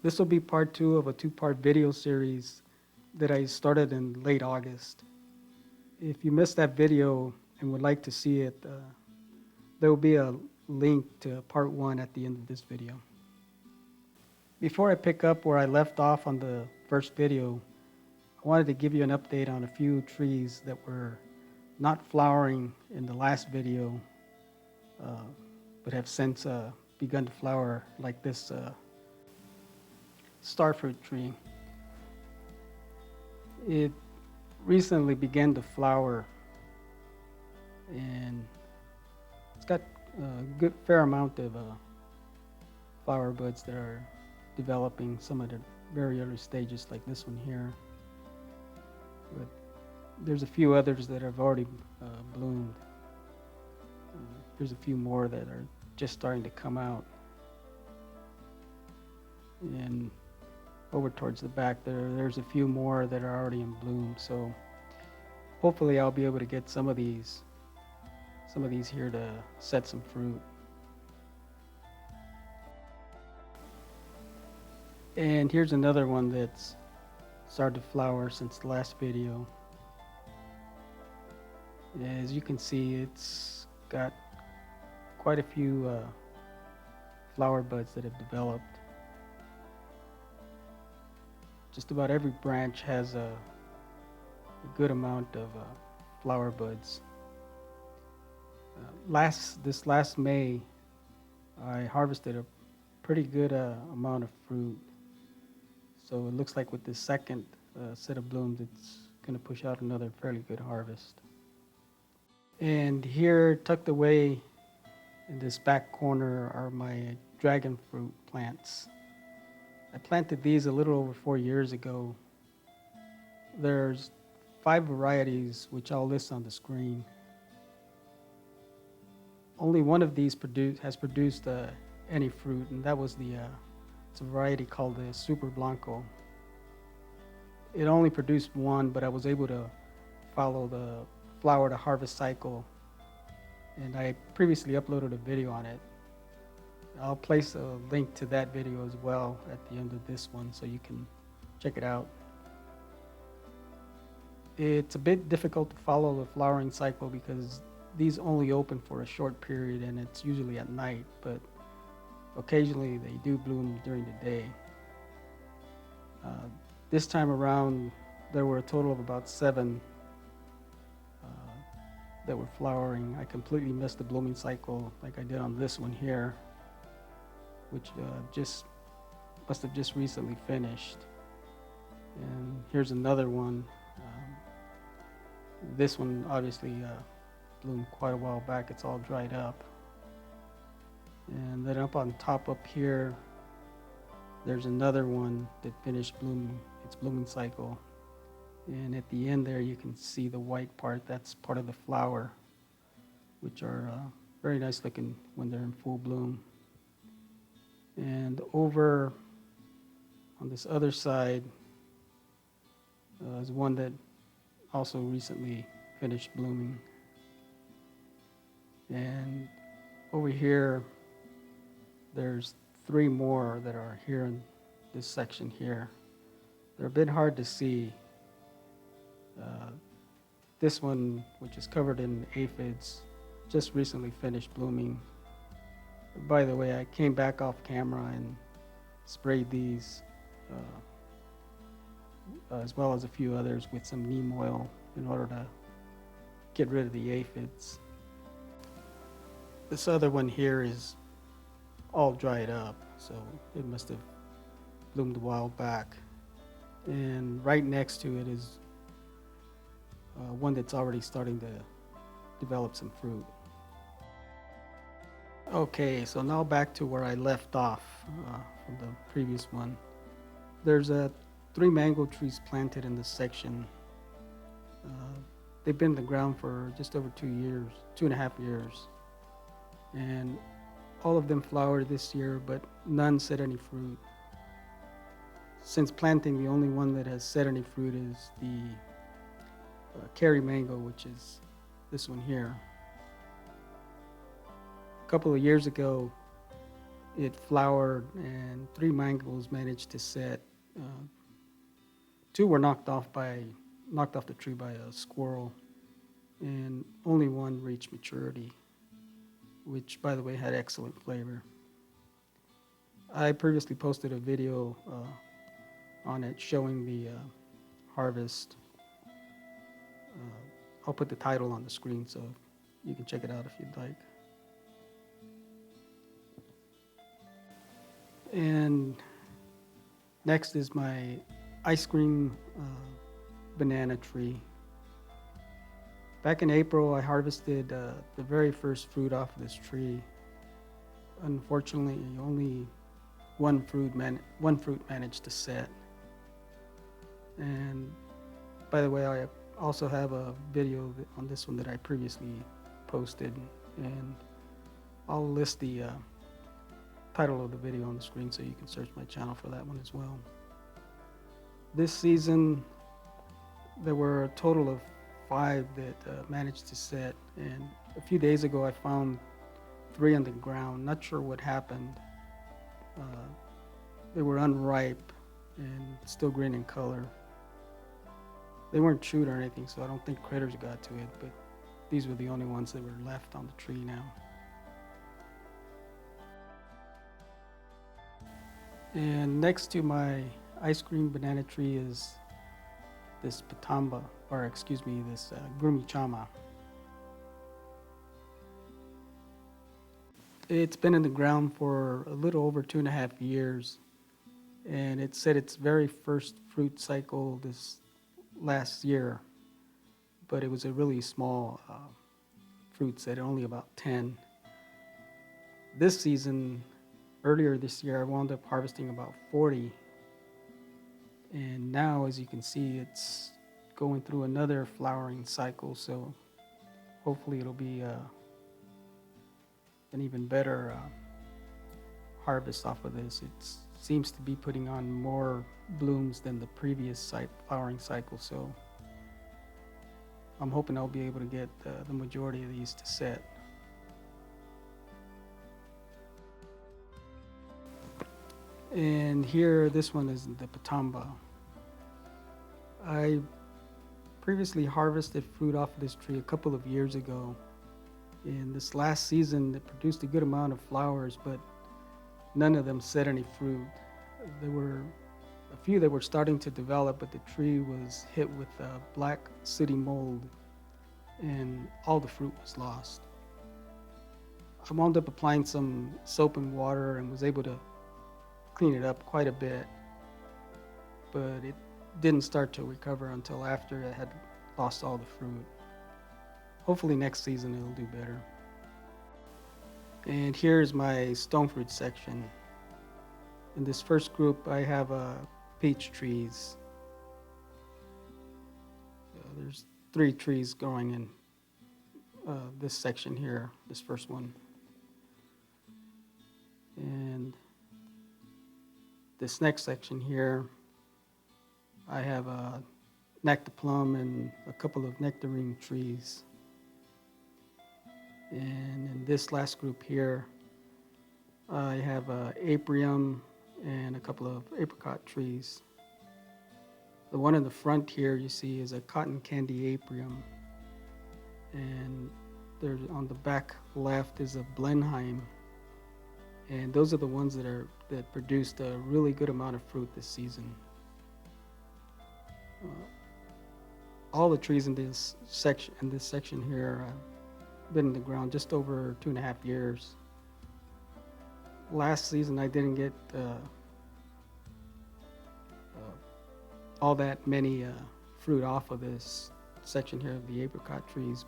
This will be part 2 of a 2-part video series that I started in late August. If you missed that video and would like to see it, there will be a link to part 1 at the end of this video. Before I pick up where I left off on the first video, I wanted to give you an update on a few trees that were not flowering in the last video, but have since begun to flower, like this starfruit tree. It recently began to flower, and it's got a good fair amount of flower buds that are developing, some at the very early stages like this one here, but there's a few others that have already bloomed. There's a few more that are just starting to come out, and over towards the back there's a few more that are already in bloom. So hopefully I'll be able to get some of these here to set some fruit. And here's another one that's started to flower since the last video. As you can see, it's got quite a few flower buds that have developed. Just about every branch has a good amount of flower buds. This last May, I harvested a pretty good amount of fruit. So it looks like with this second set of blooms, it's going to push out another fairly good harvest. And here, tucked away in this back corner, are my dragon fruit plants. I planted these a little over 4 years ago. There's 5 varieties, which I'll list on the screen. Only one of these has produced any fruit, and that was it's a variety called the Super Blanco. It only produced one, but I was able to follow the flower to harvest cycle, and I previously uploaded a video on it. I'll place a link to that video as well at the end of this one so you can check it out. It's a bit difficult to follow the flowering cycle because these only open for a short period and it's usually at night, but occasionally they do bloom during the day. This time around there were a total of about 7 that were flowering. I completely missed the blooming cycle like I did on this one here, which must have just recently finished. And here's another one. This one obviously bloomed quite a while back. It's all dried up. And then up on top up here, there's another one that finished blooming its blooming cycle. And at the end there, you can see the white part. That's part of the flower, which are very nice looking when they're in full bloom. And over on this other side is one that also recently finished blooming. And over here, there's 3 more that are here in this section here. They're a bit hard to see. This one, which is covered in aphids, just recently finished blooming. By the way, I came back off camera and sprayed these, as well as a few others, with some neem oil in order to get rid of the aphids. This other one here is all dried up, so it must have bloomed a while back. And right next to it is one that's already starting to develop some fruit. Okay, so now back to where I left off from the previous one. There's 3 mango trees planted in this section. They've been in the ground for just over 2.5 years. And all of them flowered this year, but none set any fruit. Since planting, the only one that has set any fruit is the Kerry mango, which is this one here. A couple of years ago, it flowered, and 3 mangoes managed to set. Uh, 2 were knocked off the tree by a squirrel, and only 1 reached maturity, which, by the way, had excellent flavor. I previously posted a video on it showing the harvest. I'll put the title on the screen so you can check it out if you'd like. And next is my ice cream banana tree. Back in April, I harvested the very first fruit off of this tree. Unfortunately, only one fruit managed to set. And by the way, I also have a video on this one that I previously posted, and I'll list the title of the video on the screen so you can search my channel for that one as well. This season, there were a total of 5 that managed to set, and a few days ago I found 3 on the ground. Not sure what happened. They were unripe and still green in color. They weren't chewed or anything, so I don't think critters got to it, but these were the only ones that were left on the tree now. And next to my ice cream banana tree is this Pitomba, or excuse me, this Grumichama. It's been in the ground for a little over 2.5 years, and it set its very first fruit cycle this last year, but it was a really small fruit set, only about 10. This season, earlier this year, I wound up harvesting about 40, and now, as you can see, it's going through another flowering cycle, so hopefully it'll be an even better harvest off of this. It seems to be putting on more blooms than the previous flowering cycle, so I'm hoping I'll be able to get the majority of these to set. And here, this one is the Pitomba. I previously harvested fruit off of this tree a couple of years ago. In this last season, it produced a good amount of flowers, but none of them set any fruit. There were a few that were starting to develop, but the tree was hit with black sooty mold, and all the fruit was lost. I wound up applying some soap and water and was able to clean it up quite a bit, but it didn't start to recover until after it had lost all the fruit. Hopefully next season it'll do better. And here's my stone fruit section. In this first group, I have peach trees. There's 3 trees growing in this section here, this first one. And this next section here, I have a nectar plum and a couple of nectarine trees. And in this last group here, I have a apium and a couple of apricot trees. The one in the front here you see is a cotton candy apium, and there's on the back left is a Blenheim, and those are the ones that produced a really good amount of fruit this season. All the trees in this section here been in the ground just over 2.5 years. Last season I didn't get all that many fruit off of this section here of the apricot trees,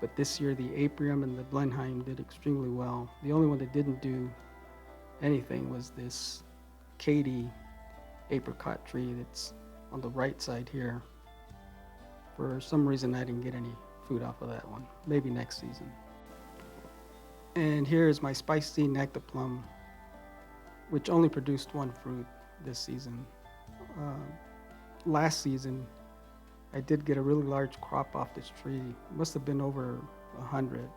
but this year the apium and the Blenheim did extremely well. The only one that didn't do anything was this Katy apricot tree that's on the right side here. For some reason I didn't get any fruit off of that one. Maybe next season. And here is my spicy nectar plum, which only produced 1 fruit this season. Last season I did get a really large crop off this tree. It must have been over 100.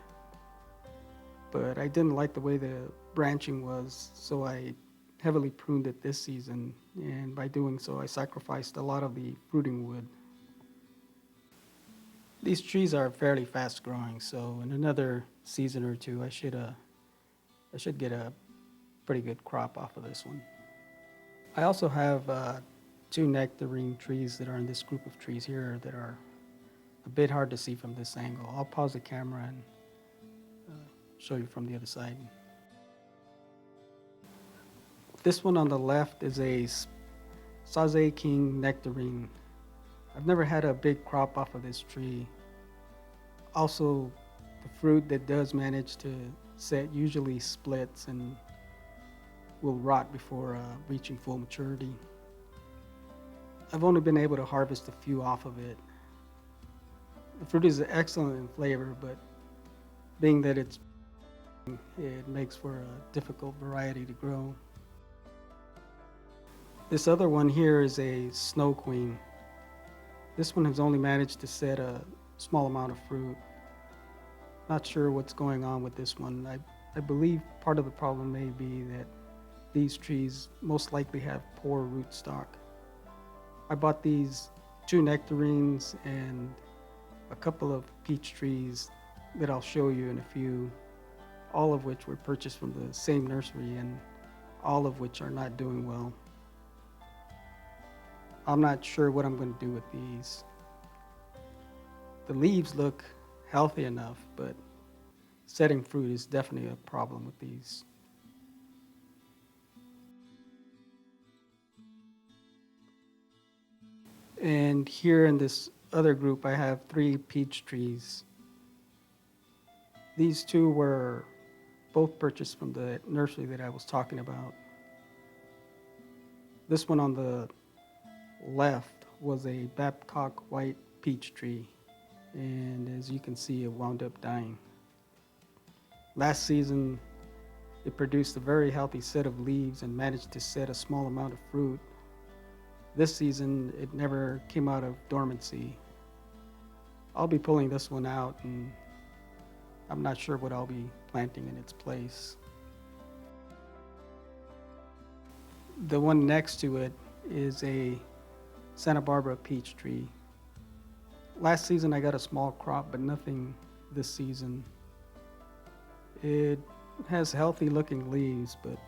but I didn't like the way the branching was, so I heavily pruned it this season, and by doing so, I sacrificed a lot of the fruiting wood. These trees are fairly fast growing, so in another season or two, I should get a pretty good crop off of this one. I also have two nectarine trees that are in this group of trees here that are a bit hard to see from this angle. I'll pause the camera and show you from the other side. This one on the left is a Saze King nectarine. I've never had a big crop off of this tree. Also, the fruit that does manage to set usually splits and will rot before reaching full maturity. I've only been able to harvest a few off of it. The fruit is excellent in flavor, but being that it makes for a difficult variety to grow. This other one here is a Snow Queen. This one has only managed to set a small amount of fruit. Not sure what's going on with this one. I believe part of the problem may be that these trees most likely have poor rootstock. I bought these two nectarines and a couple of peach trees that I'll show you in a few, all of which were purchased from the same nursery and all of which are not doing well. I'm not sure what I'm going to do with these. The leaves look healthy enough, but setting fruit is definitely a problem with these. And here in this other group, I have 3 peach trees. These two were both purchased from the nursery that I was talking about. This one on the left was a Babcock white peach tree, and as you can see, it wound up dying. Last season, it produced a very healthy set of leaves and managed to set a small amount of fruit. This season, it never came out of dormancy. I'll be pulling this one out, and I'm not sure what I'll be planting in its place. The one next to it is a Santa Barbara peach tree. Last season I got a small crop, but nothing this season. It has healthy looking leaves, but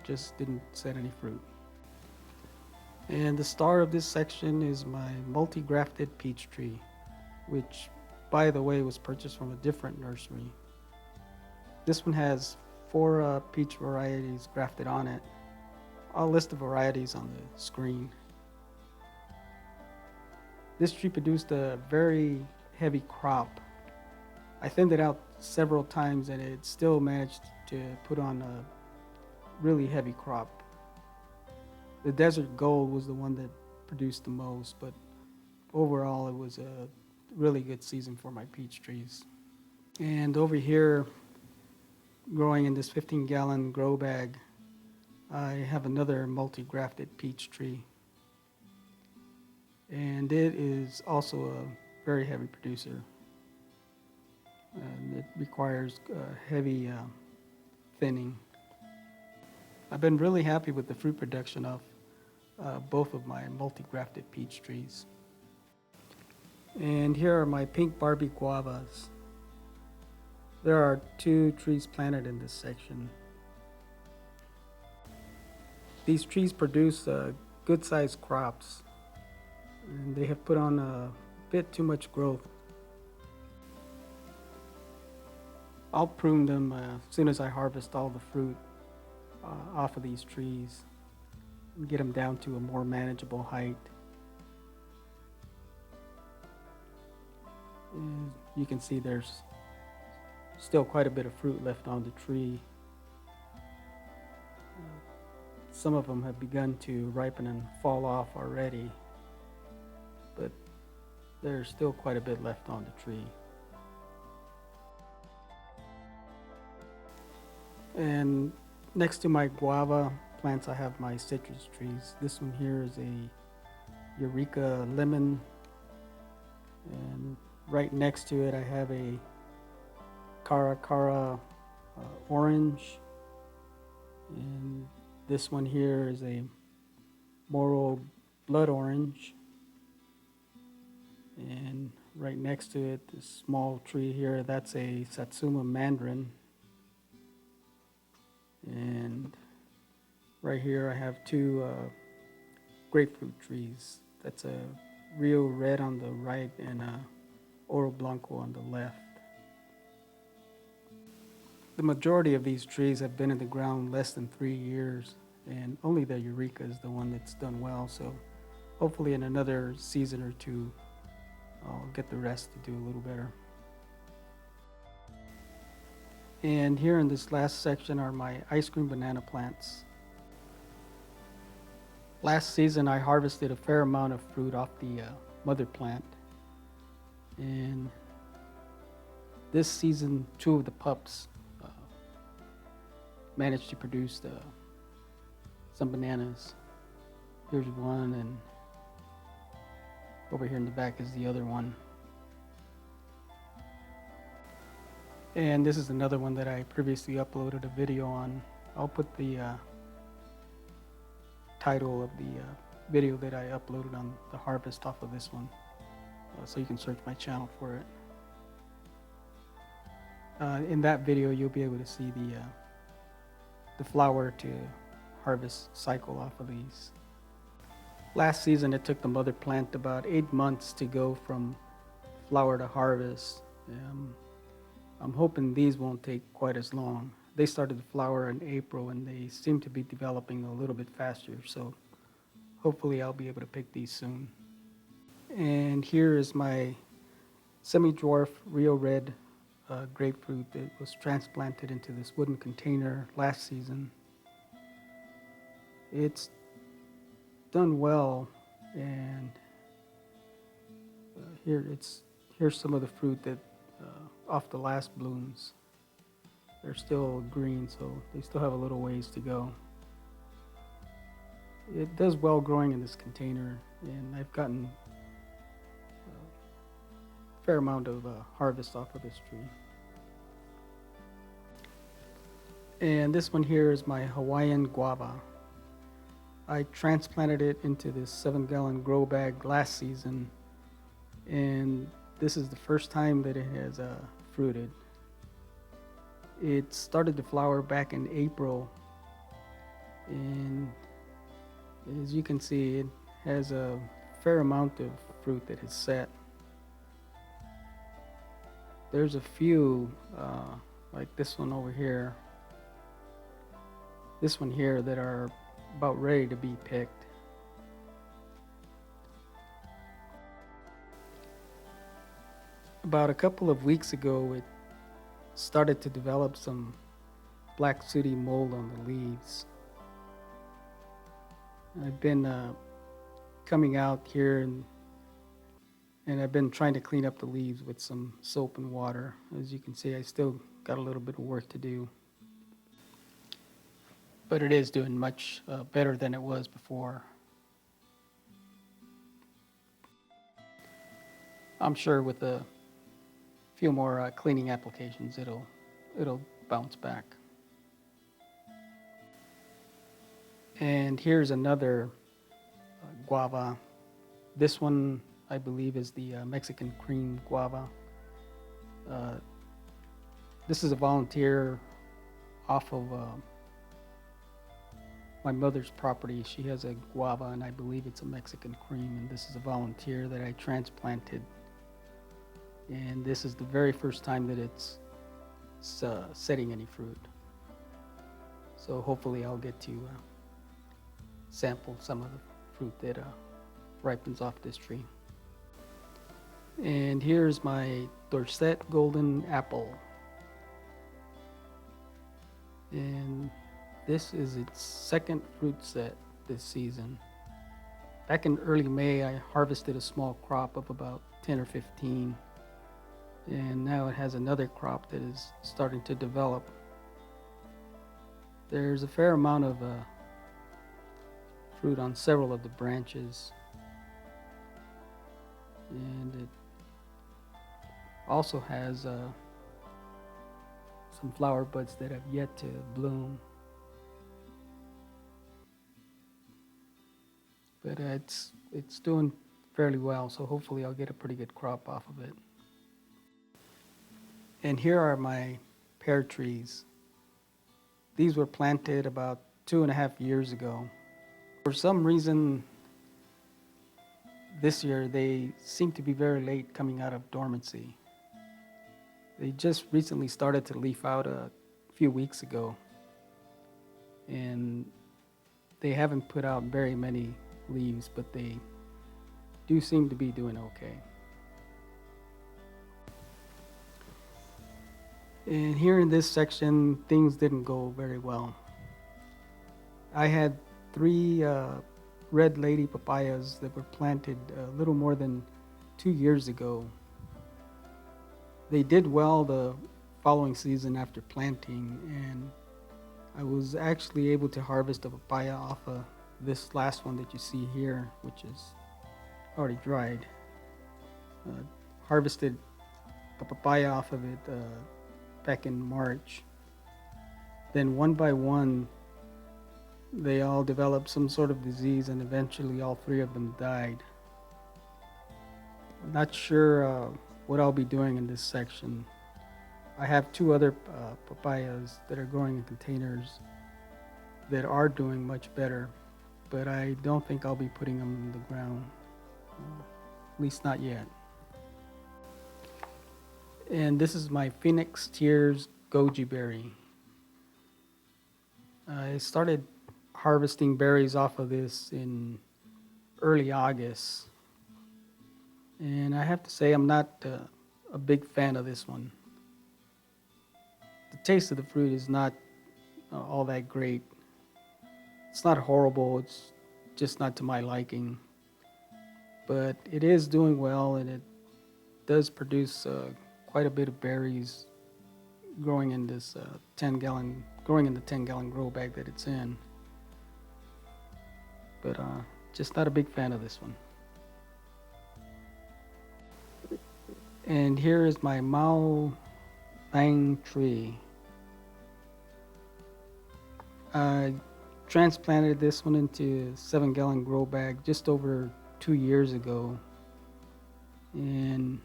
just didn't set any fruit. And the star of this section is my multi-grafted peach tree, which, by the way, was purchased from a different nursery. This one has 4 peach varieties grafted on it. I'll list the varieties on the screen. This tree produced a very heavy crop. I thinned it out several times and it still managed to put on a really heavy crop. The Desert Gold was the one that produced the most, but overall it was a really good season for my peach trees. And over here, growing in this 15-gallon grow bag, I have another multi-grafted peach tree. And it is also a very heavy producer. And it requires heavy thinning. I've been really happy with the fruit production of both of my multi-grafted peach trees. And here are my pink Barbie guavas. There are 2 trees planted in this section. These trees produce good-sized crops, and they have put on a bit too much growth. I'll prune them as soon as I harvest all the fruit off of these trees and get them down to a more manageable height. And you can see there's still quite a bit of fruit left on the tree. Some of them have begun to ripen and fall off already, but there's still quite a bit left on the tree. And next to my guava plants, I have my citrus trees. This one here is a Eureka lemon, and right next to it I have a Cara orange, and this one here is a Moro blood orange, and right next to it, this small tree here, that's a Satsuma mandarin, and right here I have two grapefruit trees. That's a Rio Red on the right and a Oro Blanco on the left. The majority of these trees have been in the ground less than 3 years, and only the Eureka is the one that's done well, so hopefully in another season or two I'll get the rest to do a little better. And here in this last section are my ice cream banana plants. Last season I harvested a fair amount of fruit off the mother plant, and this season 2 of the pups managed to produce some bananas. Here's one, and over here in the back is the other one. And this is another one that I previously uploaded a video on. I'll put the title of the video that I uploaded on the harvest off of this one, so you can search my channel for it. In that video you'll be able to see the flower to harvest cycle off of these. Last season it took the mother plant about 8 months to go from flower to harvest. I'm hoping these won't take quite as long. They started to flower in April and they seem to be developing a little bit faster, so hopefully I'll be able to pick these soon. And here is my semi-dwarf Rio Red grapefruit that was transplanted into this wooden container last season. It's done well, and here's some of the fruit that off the last blooms. They're still green, so they still have a little ways to go. It does well growing in this container, and I've gotten a fair amount of harvest off of this tree. And this one here is my Hawaiian guava. I transplanted it into this 7-gallon grow bag last season, and this is the first time that it has fruited. It started to flower back in April, and as you can see, it has a fair amount of fruit that is set. There's a few, like this one over here, this one here, that are about ready to be picked. About a couple of weeks ago, it started to develop some black sooty mold on the leaves. I've been coming out here and I've been trying to clean up the leaves with some soap and water. As you can see, I still got a little bit of work to do, but it is doing much better than it was before. I'm sure with a few more cleaning applications it'll bounce back. And here's another guava. This one I believe is the Mexican cream guava. This is a volunteer off of my mother's property. She has a guava, and I believe it's a Mexican cream, and this is a volunteer that I transplanted. And this is the very first time that it's setting any fruit. So hopefully I'll get to sample some of the fruit that ripens off this tree. And here's my Dorset golden apple. And this is its second fruit set this season. Back in early May, I harvested a small crop of about 10 or 15. And now it has another crop that is starting to develop. There's a fair amount of fruit on several of the branches, and it also has some flower buds that have yet to bloom. But it's doing fairly well, so hopefully I'll get a pretty good crop off of it. And here are my pear trees. These were planted about 2.5 years ago. For some reason, this year they seem to be very late coming out of dormancy. They just recently started to leaf out a few weeks ago, and they haven't put out very many leaves, but they do seem to be doing okay. And here in this section, things didn't go very well. I had 3 red lady papayas that were planted a little more than 2 years ago. They did well the following season after planting, and I was actually able to harvest a papaya off of this last one that you see here, which is already dried. Harvested a papaya off of it back in March. Then one by one, they all developed some sort of disease, and eventually all 3 of them died. I'm not sure what I'll be doing in this section. I have 2 other papayas that are growing in containers that are doing much better, but I don't think I'll be putting them in the ground, at least not yet. And this is my Phoenix Tears Goji berry. I started harvesting berries off of this in early August, and I have to say I'm not a big fan of this one. The taste of the fruit is not all that great. It's not horrible, it's just not to my liking, but it is doing well, and it does produce quite a bit of berries growing in this 10-gallon grow bag that it's in. But just not a big fan of this one. And here is my Mao Bang tree. I transplanted this one into a 7-gallon grow bag just over 2 years ago, and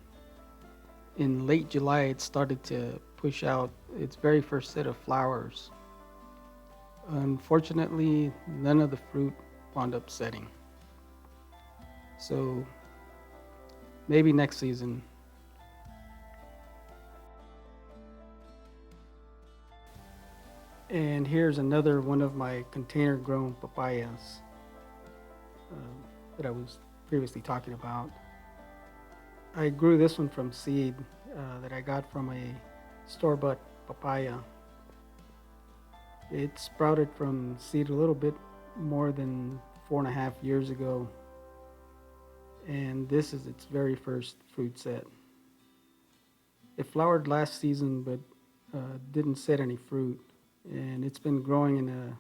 in late July it started to push out its very first set of flowers. Unfortunately, none of the fruit wound up setting, so maybe next season. And here's another one of my container grown papayas that I was previously talking about. I grew this one from seed that I got from a store-bought papaya. It sprouted from seed a little bit more than 4.5 years ago, and this is its very first fruit set. It flowered last season but didn't set any fruit, and it's been growing in a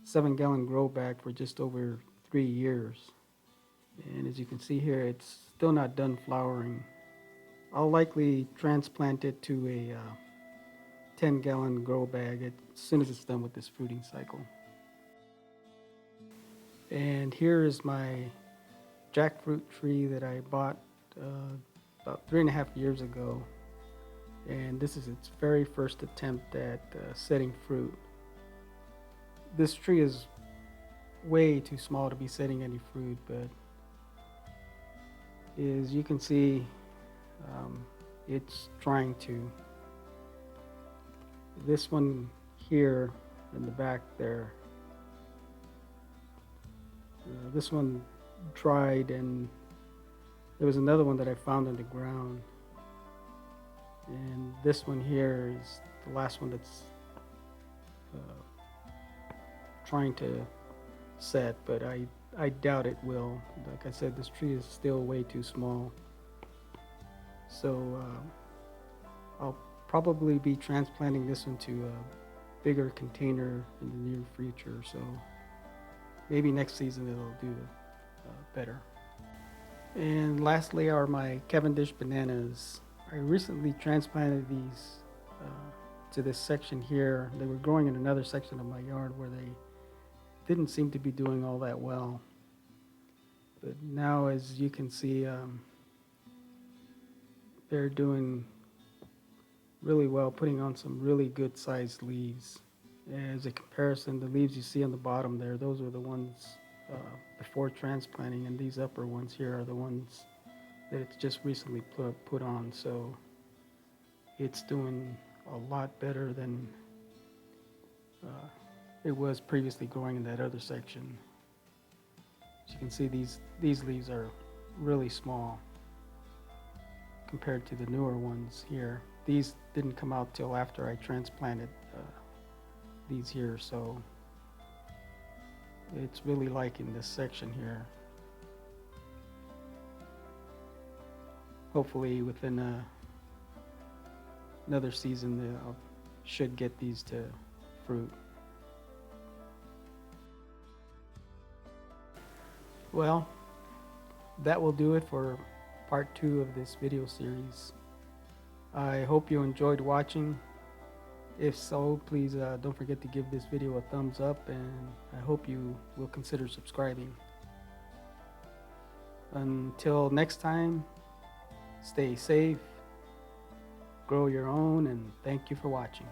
7-gallon grow bag for just over 3 years. And as you can see here, it's still not done flowering. I'll likely transplant it to a 10-gallon grow bag as soon as it's done with this fruiting cycle. And here is my jackfruit tree that I bought about 3.5 years ago. And this is its very first attempt at setting fruit. This tree is way too small to be setting any fruit, but as you can see, it's trying to. This one here in the back there, this one dried, and there was another one that I found on the ground, and this one here is the last one that's trying to set, but I doubt it will. Like I said, this tree is still way too small. So I'll probably be transplanting this into a bigger container in the near future. So maybe next season it'll do better. And lastly are my Cavendish bananas. I recently transplanted these to this section here. They were growing in another section of my yard where they didn't seem to be doing all that well. But now, as you can see, they're doing really well, putting on some really good sized leaves. As a comparison, the leaves you see on the bottom there, those are the ones before transplanting, and these upper ones here are the ones that it's just recently put on. So it's doing a lot better than it was previously growing in that other section. As you can see, these leaves are really small compared to the newer ones here. These didn't come out till after I transplanted these here, so it's really liking this section here. Hopefully within another season I should get these to fruit. Well, that will do it for part 2 of this video series. I hope you enjoyed watching. If so, please don't forget to give this video a thumbs up, and I hope you will consider subscribing. Until next time, stay safe, grow your own, and thank you for watching.